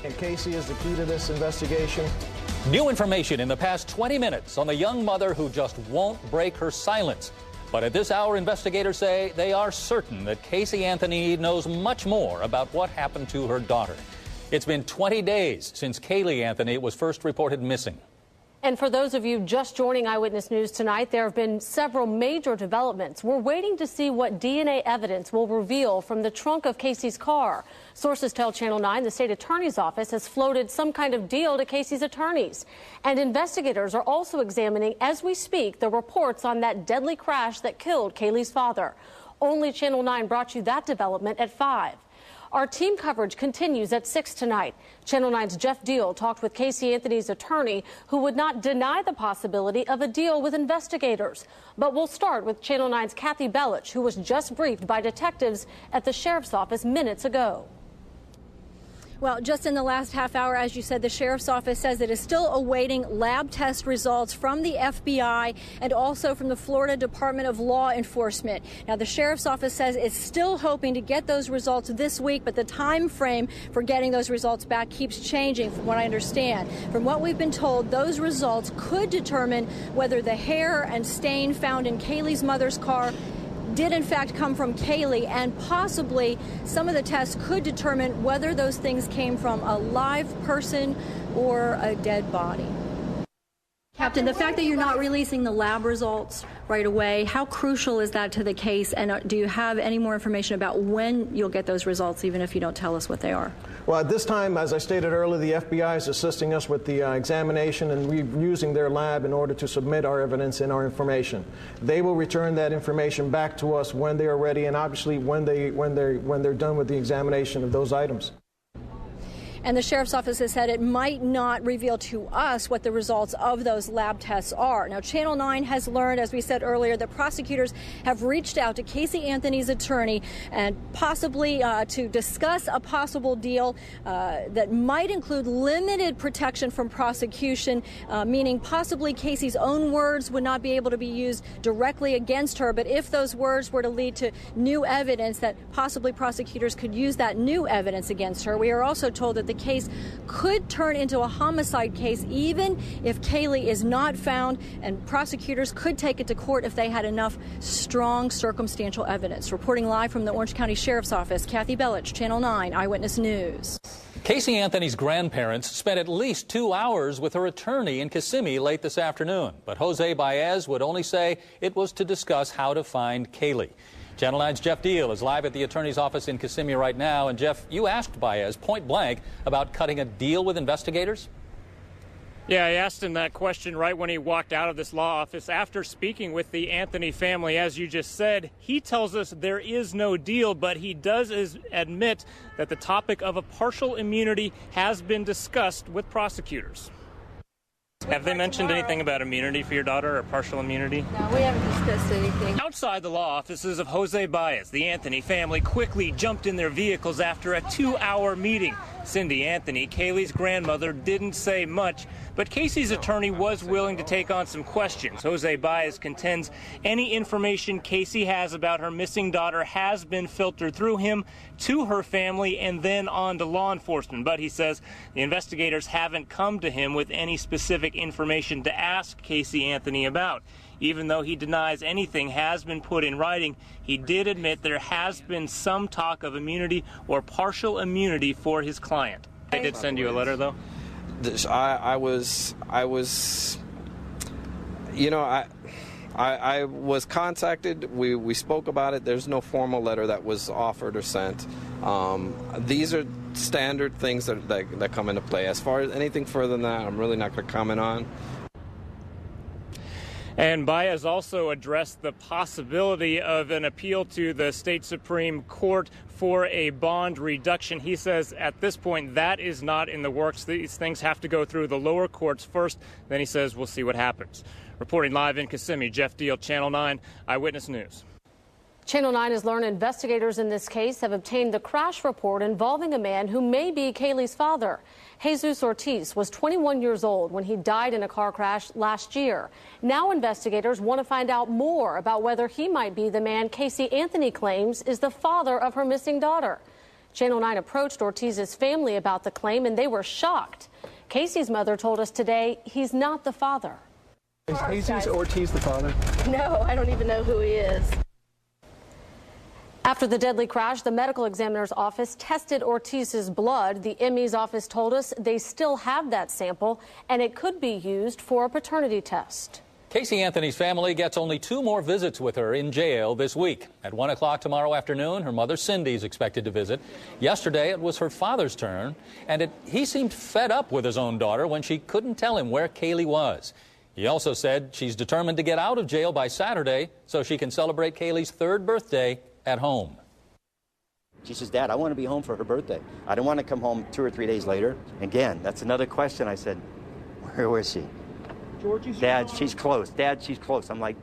And Caylee is the key to this investigation. New information in the past 20 minutes on the young mother who just won't break her silence. But at this hour, investigators say they are certain that Casey Anthony knows much more about what happened to her daughter. It's been 20 days since Caylee Anthony was first reported missing. And for those of you just joining Eyewitness News tonight, there have been several major developments. We're waiting to see what DNA evidence will reveal from the trunk of Casey's car. Sources tell Channel 9 the state attorney's office has floated some kind of deal to Casey's attorneys. And investigators are also examining, as we speak, the reports on that deadly crash that killed Caylee's father. Only Channel 9 brought you that development at 5. Our team coverage continues at 6 tonight. Channel 9's Jeff Deal talked with Casey Anthony's attorney, who would not deny the possibility of a deal with investigators. But we'll start with Channel 9's Kathy Bellich, who was just briefed by detectives at the sheriff's office minutes ago. Well, just in the last half hour, as you said, the sheriff's office says it is still awaiting lab test results from the FBI and also from the Florida Department of Law Enforcement. Now, the sheriff's office says it's still hoping to get those results this week, but the time frame for getting those results back keeps changing, from what I understand. From what we've been told, those results could determine whether the hair and stain found in Caylee's mother's car did in fact come from Caylee, and possibly some of the tests could determine whether those things came from a live person or a dead body. Captain, the fact that you're not releasing the lab results right away, how crucial is that to the case, and do you have any more information about when you'll get those results, even if you don't tell us what they are? Well, at this time, as I stated earlier, the FBI is assisting us with the examination, and we're using their lab in order to submit our evidence and our information. They will return that information back to us when they are ready, and obviously when they're done with the examination of those items. And the sheriff's office has said it might not reveal to us what the results of those lab tests are. Now, Channel 9 has learned, as we said earlier, that prosecutors have reached out to Casey Anthony's attorney and possibly to discuss a possible deal that might include limited protection from prosecution, meaning possibly Casey's own words would not be able to be used directly against her. But if those words were to lead to new evidence, that possibly prosecutors could use that new evidence against her. We are also told that the case could turn into a homicide case even if Caylee is not found, and prosecutors could take it to court if they had enough strong circumstantial evidence. Reporting live from the Orange County Sheriff's Office, Kathy Bellich, Channel 9 Eyewitness News. Casey Anthony's grandparents spent at least 2 hours with her attorney in Kissimmee late this afternoon, but Jose Baez would only say it was to discuss how to find Caylee. Channel 9's Jeff Deal is live at the attorney's office in Kissimmee right now. And Jeff, you asked Baez point blank about cutting a deal with investigators? Yeah, I asked him that question right when he walked out of this law office after speaking with the Anthony family. As you just said, he tells us there is no deal, but he does admit that the topic of a partial immunity has been discussed with prosecutors. Have they mentioned anything about immunity for your daughter, or partial immunity? No, we haven't discussed anything. Outside the law offices of Jose Baez, the Anthony family quickly jumped in their vehicles after a 2-hour meeting. Cindy Anthony, Caylee's grandmother, didn't say much, but Casey's attorney was willing to take on some questions. Jose Baez contends any information Casey has about her missing daughter has been filtered through him to her family and then on to law enforcement. But he says the investigators haven't come to him with any specific information to ask Casey Anthony about. Even though he denies anything has been put in writing, he did admit there has been some talk of immunity or partial immunity for his client. They did send you a letter, though? I was contacted. We spoke about it. There's no formal letter that was offered or sent. These are standard things that come into play. As far as anything further than that, I'm really not going to comment on. And Baez also addressed the possibility of an appeal to the state Supreme Court for a bond reduction. He says at this point that is not in the works. These things have to go through the lower courts first. Then he says we'll see what happens. Reporting live in Kissimmee, Jeff Deal, Channel 9 Eyewitness News. Channel 9 has learned investigators in this case have obtained the crash report involving a man who may be Caylee's father. Jesus Ortiz was 21 years old when he died in a car crash last year. Now investigators want to find out more about whether he might be the man Casey Anthony claims is the father of her missing daughter. Channel 9 approached Ortiz's family about the claim, and they were shocked. Casey's mother told us today he's not the father. Is Jesus Ortiz the father? No, I don't even know who he is. After the deadly crash, the medical examiner's office tested Ortiz's blood. The ME's office told us they still have that sample, and it could be used for a paternity test. Casey Anthony's family gets only 2 more visits with her in jail this week. At 1 o'clock tomorrow afternoon, her mother Cindy is expected to visit. Yesterday, it was her father's turn, and he seemed fed up with his own daughter when she couldn't tell him where Caylee was. He also said she's determined to get out of jail by Saturday so she can celebrate Caylee's 3rd birthday at home. She says, Dad, I want to be home for her birthday. I don't want to come home 2 or 3 days later. Again, that's another question. I said, where was she? Georgie, Dad, she's close. Dad, she's close. I'm like,